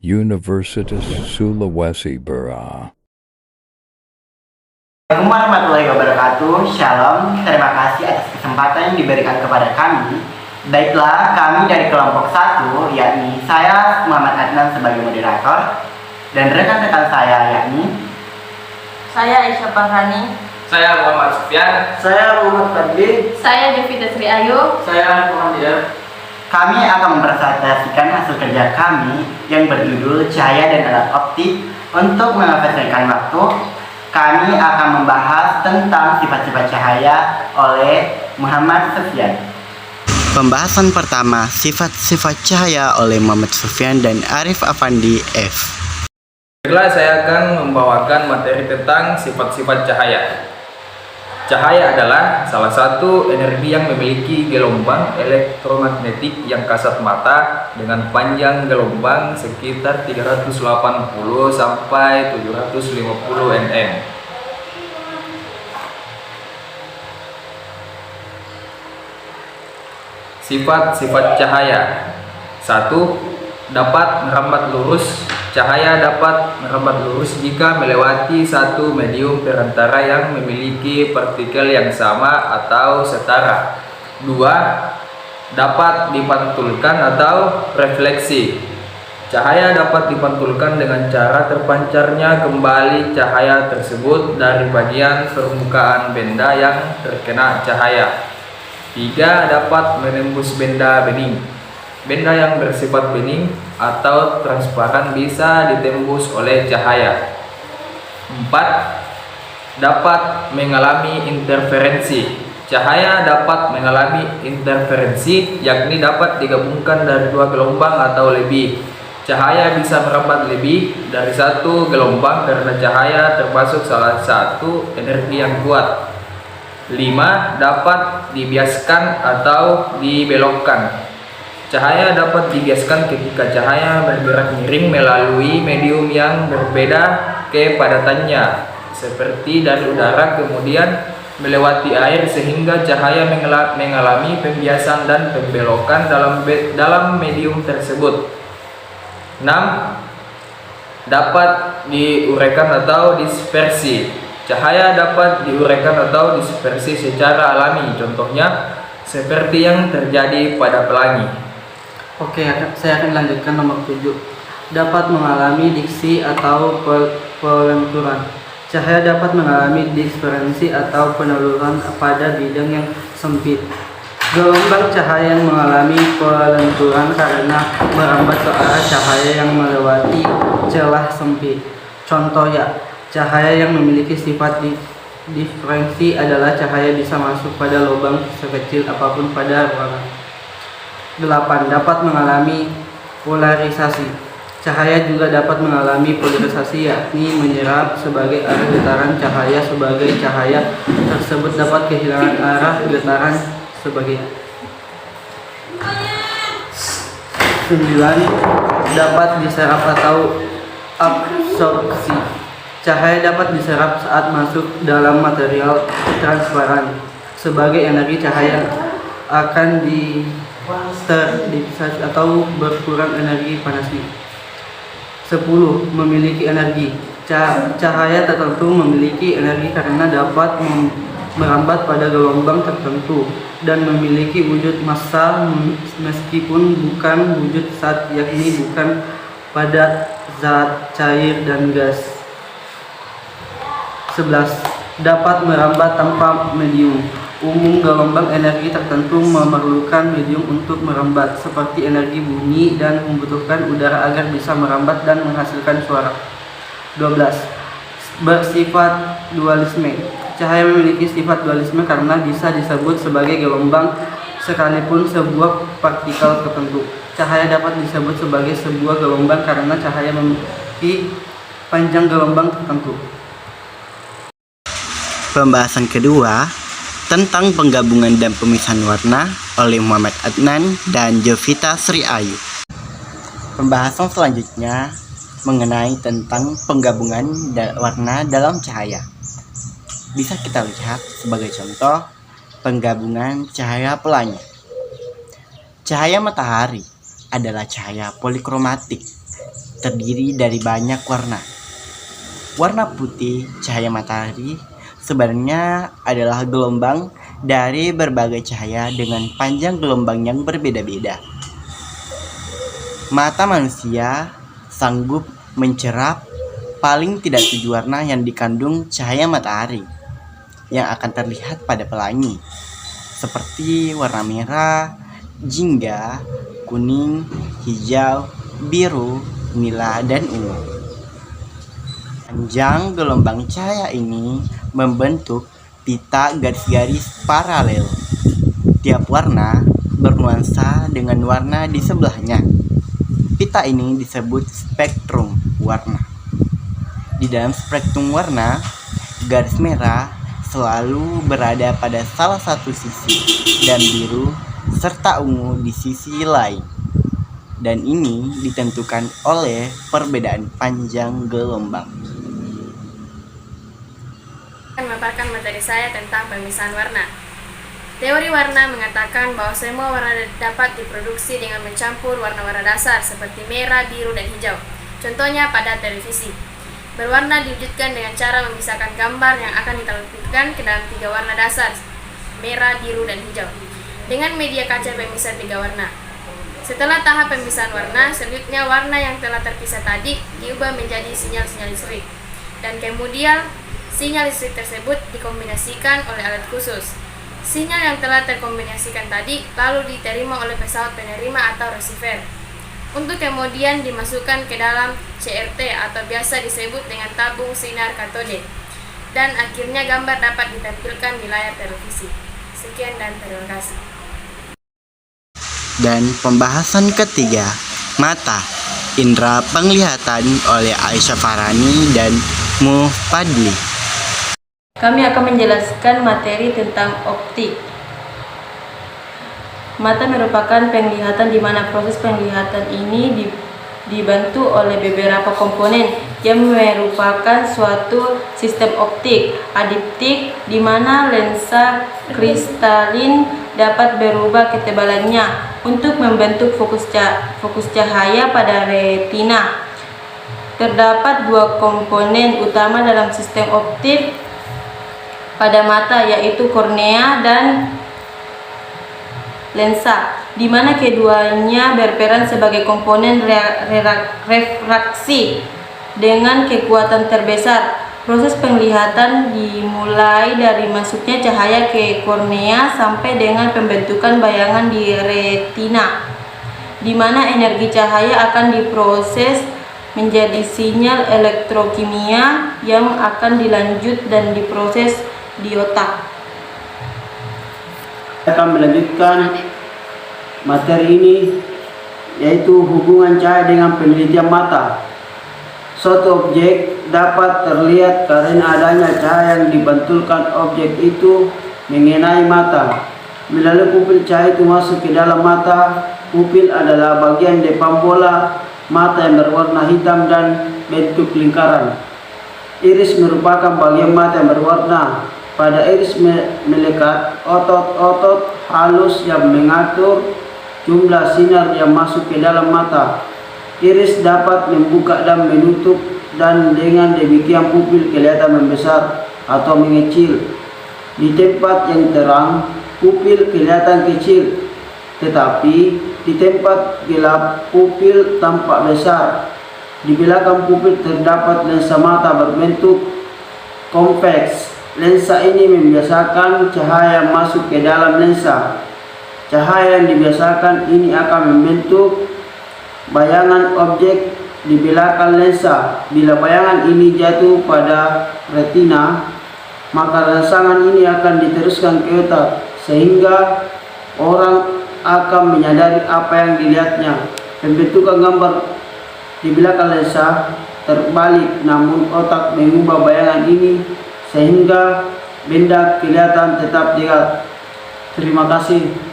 Universitas Sulawesi Barat. Assalamualaikum warahmatullahi wabarakatuh. Shalom, terima kasih atas kesempatan yang diberikan kepada kami. Baiklah, kami dari kelompok 1, yakni saya Muhammad Adnan sebagai moderator, dan rekan-rekan saya yakni Saya Aisyah Farhani. Saya Muhammad Sufyan. Saya Muhammad Fadli. Saya Devita Sri Ayu. Saya Muhammad. Kami akan mempresentasikan hasil kerja kami yang berjudul Cahaya dan Alat Optik. Untuk mengefektifkan waktu, kami akan membahas tentang sifat-sifat cahaya oleh Muhammad Sufyan. Pembahasan pertama, sifat-sifat cahaya oleh Muhammad Sufyan dan Arif Afandi F. Baiklah, saya akan membawakan materi tentang sifat-sifat cahaya. Cahaya adalah salah satu energi yang memiliki gelombang elektromagnetik yang kasat mata dengan panjang gelombang sekitar 380 sampai 750 nm. Sifat-sifat cahaya. 1. Dapat merambat lurus. Cahaya dapat merambat lurus jika melewati satu medium perantara yang memiliki partikel yang sama atau setara. 2. Dapat dipantulkan atau refleksi. Cahaya dapat dipantulkan dengan cara terpancarnya kembali cahaya tersebut dari bagian permukaan benda yang terkena cahaya. 3. Dapat menembus benda bening. Benda yang bersifat bening atau transparan bisa ditembus oleh cahaya. 4. Dapat mengalami interferensi. Cahaya dapat mengalami interferensi, yakni dapat digabungkan dari dua gelombang atau lebih. Cahaya bisa merambat lebih dari satu gelombang karena cahaya termasuk salah satu energi yang kuat. 5. Dapat dibiaskan atau dibelokkan. Cahaya dapat dibiaskan ketika cahaya bergerak miring melalui medium yang berbeda kepadatannya, seperti dari udara kemudian melewati air, sehingga cahaya mengalami pembiasan dan pembelokan dalam medium tersebut. 6. Dapat diuraikan atau dispersi. Cahaya dapat diuraikan atau dispersi secara alami, contohnya seperti yang terjadi pada pelangi. Oke, saya akan lanjutkan nomor 7. Dapat mengalami diksi atau pelenturan. Cahaya dapat mengalami dispersi atau peneluran pada bidang yang sempit. Gelombang cahaya yang mengalami pelenturan karena merambat ke arah cahaya yang melewati celah sempit. Contoh ya, cahaya yang memiliki sifat diferensi adalah cahaya bisa masuk pada lubang sekecil apapun pada ruangan. 8. Dapat mengalami polarisasi. Cahaya juga dapat mengalami polarisasi, yakni menyerap sebagai arah getaran cahaya sebagai cahaya tersebut dapat kehilangan arah getaran sebagai. 9. Dapat diserap atau absorpsi. Cahaya dapat diserap saat masuk dalam material transparan. Sebagai energi cahaya akan disterilisasi atau berkurang energi panasnya. 10. Memiliki energi. Cahaya tertentu memiliki energi karena dapat merambat pada gelombang tertentu dan memiliki wujud massa meskipun bukan wujud zat, yakni bukan pada zat, cair, dan gas. 11. Dapat merambat tanpa medium. Umum gelombang energi tertentu memerlukan medium untuk merambat, seperti energi bunyi, dan membutuhkan udara agar bisa merambat dan menghasilkan suara. 12. Bersifat dualisme. Cahaya memiliki sifat dualisme karena bisa disebut sebagai gelombang sekalipun sebuah partikel tertentu. Cahaya dapat disebut sebagai sebuah gelombang karena cahaya memiliki panjang gelombang tertentu. Pembahasan kedua tentang penggabungan dan pemisahan warna oleh Muhammad Adnan dan Devita Sri Ayu. Pembahasan selanjutnya mengenai tentang penggabungan warna dalam cahaya. Bisa kita lihat sebagai contoh penggabungan cahaya pelangi. Cahaya matahari adalah cahaya polikromatik terdiri dari banyak warna. Warna putih cahaya matahari sebenarnya adalah gelombang dari berbagai cahaya dengan panjang gelombang yang berbeda-beda. Mata manusia sanggup mencerap paling tidak 7 warna yang dikandung cahaya matahari yang akan terlihat pada pelangi, seperti warna merah, jingga, kuning, hijau, biru, nila, dan ungu. Panjang gelombang cahaya ini membentuk pita garis-garis paralel. Tiap warna bernuansa dengan warna di sebelahnya. Pita ini disebut spektrum warna. Di dalam spektrum warna, garis merah selalu berada pada salah satu sisi dan biru serta ungu di sisi lain. Dan ini ditentukan oleh perbedaan panjang gelombang. Akan memaparkan materi saya tentang pemisahan warna. Teori warna mengatakan bahwa semua warna dapat diproduksi dengan mencampur warna-warna dasar seperti merah, biru, dan hijau. Contohnya pada televisi. Berwarna diwujudkan dengan cara memisahkan gambar yang akan ditampilkan ke dalam 3 warna dasar, merah, biru, dan hijau, dengan media kaca pemisah 3 warna. Setelah tahap pemisahan warna, selanjutnya warna yang telah terpisah tadi diubah menjadi sinyal-sinyal listrik, dan kemudian sinyal listrik tersebut dikombinasikan oleh alat khusus. Sinyal yang telah terkombinasikan tadi lalu diterima oleh pesawat penerima atau receiver, untuk kemudian dimasukkan ke dalam CRT atau biasa disebut dengan tabung sinar katode, dan akhirnya gambar dapat ditampilkan di layar televisi. Sekian dan terima kasih. Dan pembahasan ketiga, mata, indera penglihatan oleh Aisyah Farhani dan Mufadli. Kami akan menjelaskan materi tentang optik. Mata merupakan penglihatan di mana proses penglihatan ini dibantu oleh beberapa komponen yang merupakan suatu sistem optik adiptik di mana lensa kristalin dapat berubah ketebalannya untuk membentuk fokus cahaya pada retina. Terdapat 2 komponen utama dalam sistem optik pada mata, yaitu kornea dan lensa, di mana keduanya berperan sebagai komponen refraksi dengan kekuatan terbesar. Proses penglihatan dimulai dari masuknya cahaya ke kornea sampai dengan pembentukan bayangan di retina, di mana energi cahaya akan diproses menjadi sinyal elektrokimia yang akan dilanjut dan diproses di otak. Akan melanjutkan materi ini, yaitu hubungan cahaya dengan penelitian mata. Suatu objek dapat terlihat karena adanya cahaya yang dibantulkan objek itu mengenai mata. Melalui pupil cahaya itu masuk ke dalam mata. Pupil adalah bagian depan bola mata yang berwarna hitam dan bentuk lingkaran. Iris merupakan bagian mata yang berwarna. Pada iris melekat otot-otot halus yang mengatur jumlah sinar yang masuk ke dalam mata. Iris dapat membuka dan menutup, dan dengan demikian pupil kelihatan membesar atau mengecil. Di tempat yang terang, pupil kelihatan kecil, tetapi di tempat gelap, pupil tampak besar. Di belakang pupil terdapat lensa mata berbentuk konveks. Lensa ini membiasakan cahaya masuk ke dalam lensa. Cahaya yang dibiasakan ini akan membentuk bayangan objek di belakang lensa. Bila bayangan ini jatuh pada retina, maka rangsangan ini akan diteruskan ke otak, sehingga orang akan menyadari apa yang dilihatnya. Pembentukan gambar di belakang lensa terbalik, namun otak mengubah bayangan ini sehingga benda kelihatan tetap dekat. Terima kasih.